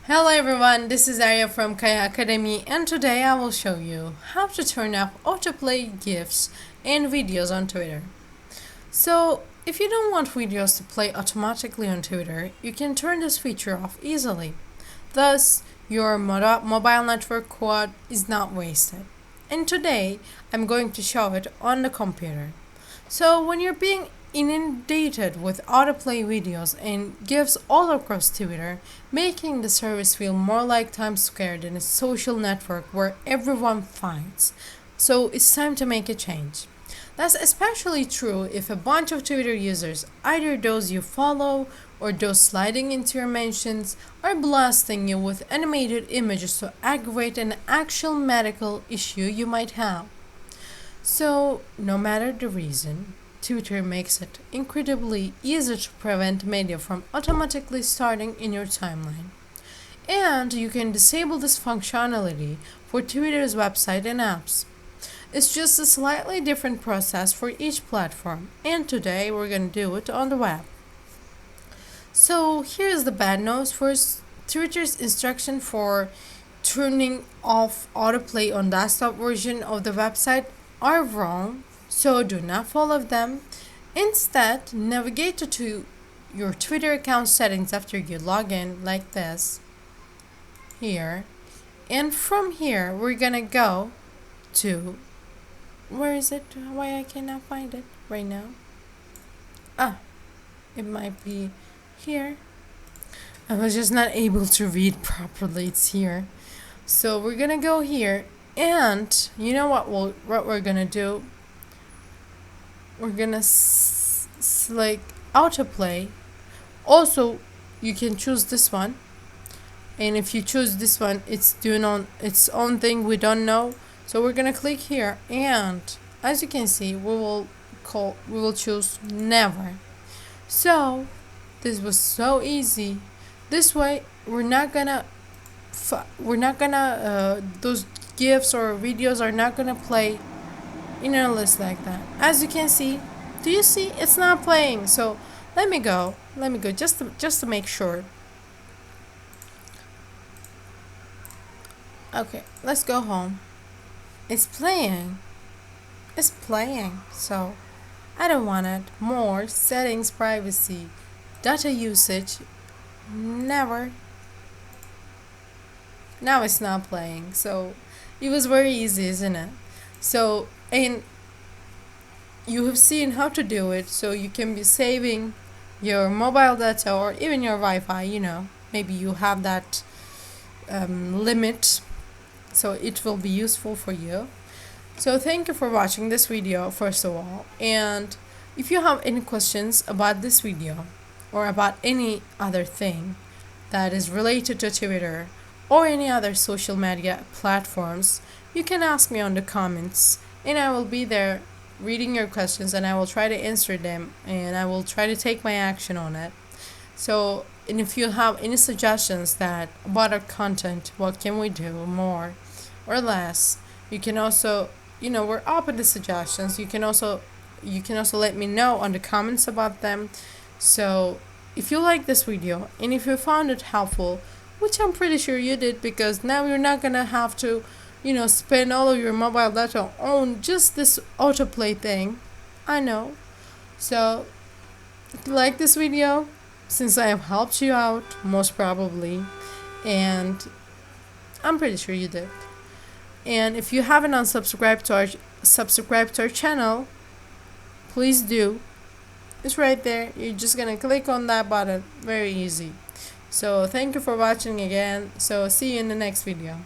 Hello everyone, this is Arya from Kaya Academy, and today I will show you how to turn off autoplay GIFs and videos on Twitter. So, if you don't want videos to play automatically on Twitter, you can turn this feature off easily. Thus, your mobile network code is not wasted. And today, I'm going to show it on the computer. So, when you're being inundated with autoplay videos and GIFs all across Twitter, making the service feel more like Times Square than a social network where everyone fights. So it's time to make a change. That's especially true if a bunch of Twitter users, either those you follow or those sliding into your mentions, are blasting you with animated images to aggravate an actual medical issue you might have. So, no matter the reason, Twitter makes it incredibly easy to prevent media from automatically starting in your timeline. And you can disable this functionality for Twitter's website and apps. It's just a slightly different process for each platform, and today we're going to do it on the web. So here's the bad news. First, Twitter's instruction for turning off autoplay on desktop version of the website are wrong, so do not follow them. Instead, navigate to your Twitter account settings after you log in, like this, here. And from here, we're gonna go to, where is it? Why I cannot find it right now? It might be here. I was just not able to read properly. It's here. So we're gonna go here, and you know what we're gonna do? We're gonna select autoplay. Also, you can choose this one, and if you choose this one, it's doing on its own thing. We don't know, so we're gonna click here, and as you can see, we will choose never. So this was so easy. This way, we're not gonna those GIFs or videos are not gonna play in a list like that. As you can see, do you see? It's not playing. So let me go just to make sure. Okay, let's go home. It's playing. So I don't want it. More settings, privacy, data usage. Never. Now it's not playing. So it was very easy, isn't it? So, and you have seen how to do it, so you can be saving your mobile data or even your Wi-Fi. Maybe you have that limit, so it will be useful for you. So thank you for watching this video, first of all. And if you have any questions about this video or about any other thing that is related to Twitter or any other social media platforms, you can ask me on the comments, and I will be there reading your questions, and I will try to answer them, and I will try to take my action on it. So, and if you have any suggestions that about our content, what can we do more or less, you can also, we're open to suggestions. You can also let me know on the comments about them. So if you like this video and if you found it helpful, which I'm pretty sure you did, because now you're not gonna have to spend all of your mobile data on just this autoplay thing. I know. So if you like this video, since I have helped you out, most probably, and I'm pretty sure you did. And if you haven't unsubscribed to our channel, please do. It's right there. You're just gonna click on that button. Very easy. So thank you for watching again. So see you in the next video.